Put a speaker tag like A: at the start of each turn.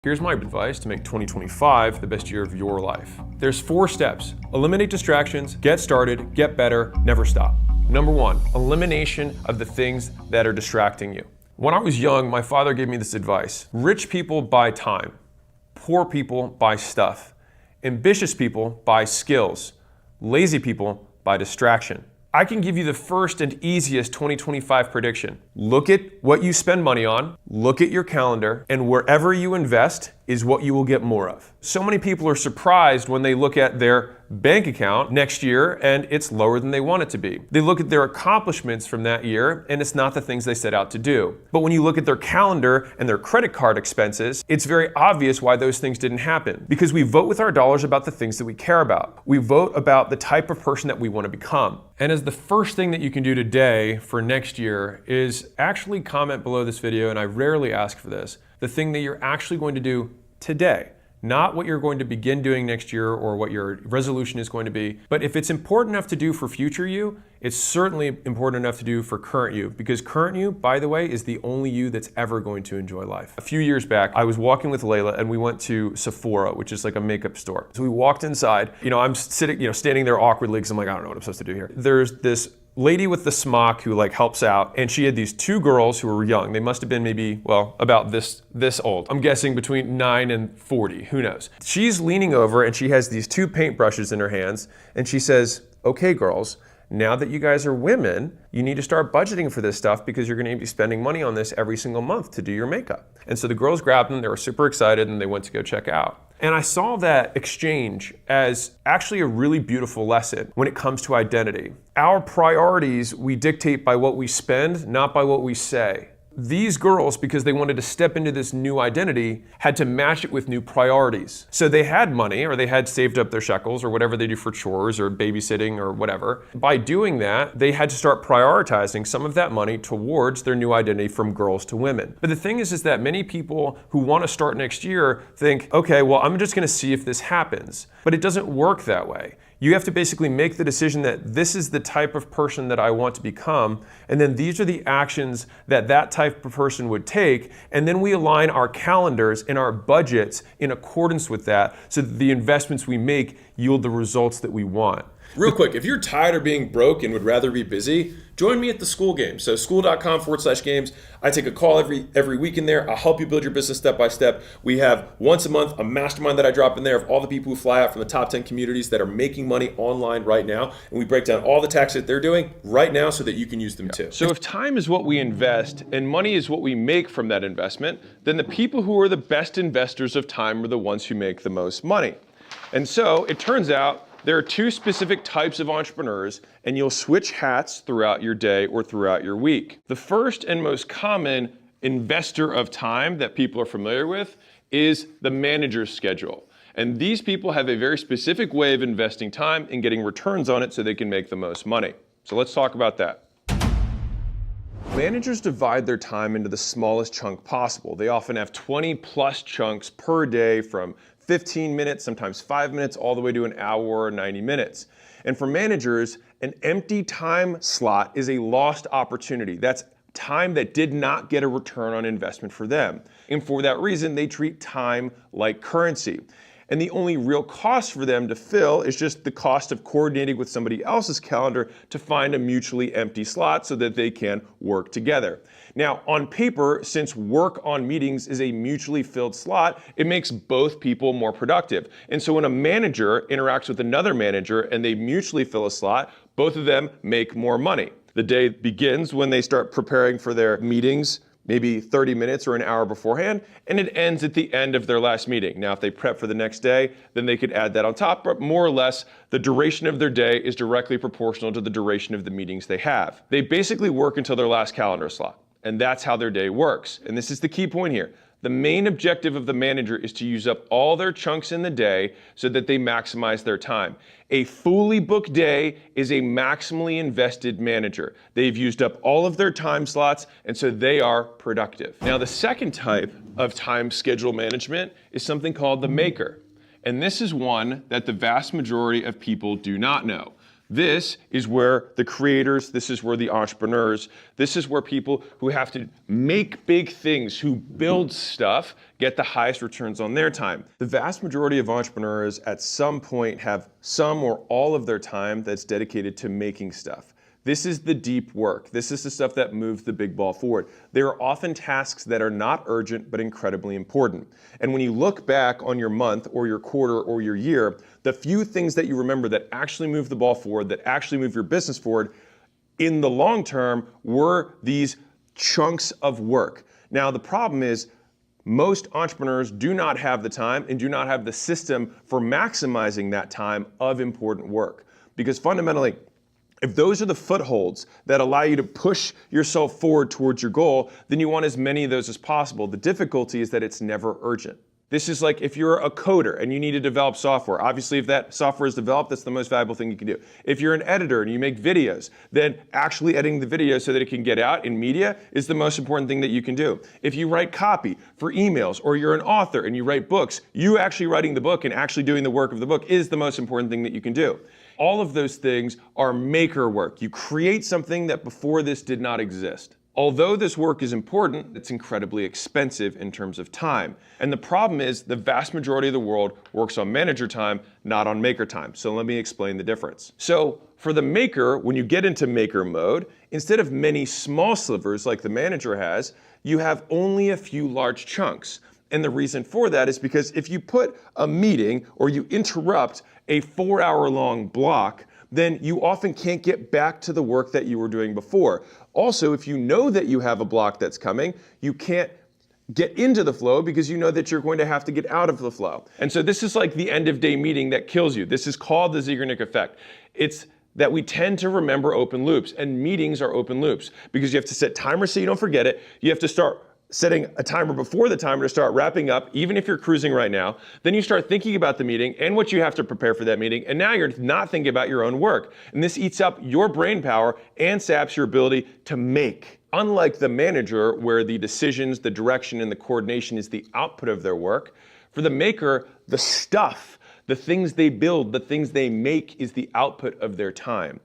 A: Here's my advice to make 2025 the best year of your life. There's 4 steps. Eliminate distractions, get started, get better, never stop. Number 1, elimination of the things that are distracting you. When I was young, my father gave me this advice. Rich people buy time. Poor people buy stuff. Ambitious people buy skills. Lazy people buy distraction. I can give you the first and easiest 2025 prediction. Look at what you spend money on, look at your calendar, and wherever you invest is what you will get more of. So many people are surprised when they look at their bank account next year and it's lower than they want it to be. They look at their accomplishments from that year and it's not the things they set out to do. But when you look at their calendar and their credit card expenses, it's very obvious why those things didn't happen. Because we vote with our dollars about the things that we care about. We vote about the type of person that we want to become. And as the first thing that you can do today for next year is actually comment below this video, and I rarely ask for this, the thing that you're actually going to do today. Not what you're going to begin doing next year or what your resolution is going to be. But if it's important enough to do for future you, it's certainly important enough to do for current you. Because current you, by the way, is the only you that's ever going to enjoy life. A few years back, I was walking with Layla and we went to Sephora, which is like a makeup store. So we walked inside. I'm sitting, standing there awkwardly because I'm like, I don't know what I'm supposed to do here. There's this lady with the smock who helps out, and she had these 2 girls who were young. They must have been maybe, about this old. I'm guessing between 9 and 40, who knows. She's leaning over and she has these 2 paintbrushes in her hands, and she says, okay girls, now that you guys are women, you need to start budgeting for this stuff because you're gonna be spending money on this every single month to do your makeup. And so the girls grabbed them, they were super excited, and they went to go check out. And I saw that exchange as actually a really beautiful lesson when it comes to identity. Our priorities we dictate by what we spend, not by what we say. These girls, because they wanted to step into this new identity, had to match it with new priorities. So they had money, or they had saved up their shekels, or whatever they do for chores or babysitting or whatever. By doing that, they had to start prioritizing some of that money towards their new identity from girls to women. But the thing is that many people who want to start next year think, okay, well, I'm just going to see if this happens. But it doesn't work that way. You have to basically make the decision that this is the type of person that I want to become, and then these are the actions that that type of person would take, and then we align our calendars and our budgets in accordance with that so that the investments we make yield the results that we want. Real quick, if you're tired of being broke and would rather be busy, join me at the Skool Games. So skool.com/games. I take a call every week in there. I'll help you build your business step by step. We have once a month a mastermind that I drop in there of all the people who fly out from the top 10 communities that are making money online right now. And we break down all the tactics that they're doing right now so that you can use them too. So if time is what we invest and money is what we make from that investment, then the people who are the best investors of time are the ones who make the most money. And so it turns out there are 2 specific types of entrepreneurs, and you'll switch hats throughout your day or throughout your week. The first and most common investor of time that people are familiar with is the manager's schedule. And these people have a very specific way of investing time and getting returns on it so they can make the most money. So let's talk about that. Managers divide their time into the smallest chunk possible. They often have 20+ chunks per day, from 15 minutes, sometimes 5 minutes, all the way to an hour or 90 minutes. And for managers, an empty time slot is a lost opportunity. That's time that did not get a return on investment for them. And for that reason, they treat time like currency. And the only real cost for them to fill is just the cost of coordinating with somebody else's calendar to find a mutually empty slot so that they can work together. Now, on paper, since work on meetings is a mutually filled slot, it makes both people more productive. And so when a manager interacts with another manager and they mutually fill a slot, both of them make more money. The day begins when they start preparing for their meetings, maybe 30 minutes or an hour beforehand, and it ends at the end of their last meeting. Now, if they prep for the next day, then they could add that on top, but more or less, the duration of their day is directly proportional to the duration of the meetings they have. They basically work until their last calendar slot, and that's how their day works. And this is the key point here. The main objective of the manager is to use up all their chunks in the day so that they maximize their time. A fully booked day is a maximally invested manager. They've used up all of their time slots, and so they are productive. Now, the second type of time schedule management is something called the maker. And this is one that the vast majority of people do not know. This is where the creators, this is where the entrepreneurs, this is where people who have to make big things, who build stuff, get the highest returns on their time. The vast majority of entrepreneurs at some point have some or all of their time that's dedicated to making stuff. This is the deep work. This is the stuff that moves the big ball forward. There are often tasks that are not urgent but incredibly important. And when you look back on your month or your quarter or your year, the few things that you remember that actually move the ball forward, that actually move your business forward, in the long term were these chunks of work. Now the problem is most entrepreneurs do not have the time and do not have the system for maximizing that time of important work. Because fundamentally, if those are the footholds that allow you to push yourself forward towards your goal, then you want as many of those as possible. The difficulty is that it's never urgent. This is like if you're a coder and you need to develop software. Obviously, if that software is developed, that's the most valuable thing you can do. If you're an editor and you make videos, then actually editing the video so that it can get out in media is the most important thing that you can do. If you write copy for emails, or you're an author and you write books, you actually writing the book and actually doing the work of the book is the most important thing that you can do. All of those things are maker work. You create something that before this did not exist. Although this work is important, it's incredibly expensive in terms of time. And the problem is the vast majority of the world works on manager time, not on maker time. So let me explain the difference. So for the maker, when you get into maker mode, instead of many small slivers like the manager has, you have only a few large chunks. And the reason for that is because if you put a meeting or you interrupt a 4-hour-long block, then you often can't get back to the work that you were doing before. Also, if you know that you have a block that's coming, you can't get into the flow because you know that you're going to have to get out of the flow. And so this is like the end of day meeting that kills you. This is called the Zeigarnik effect. It's that we tend to remember open loops, and meetings are open loops because you have to set timers so you don't forget it. You have to start setting a timer before the timer to start wrapping up, even if you're cruising right now. Then you start thinking about the meeting and what you have to prepare for that meeting, and now you're not thinking about your own work. And this eats up your brain power and saps your ability to make. Unlike the manager, where the decisions, the direction, and the coordination is the output of their work, for the maker, the stuff, the things they build, the things they make is the output of their time.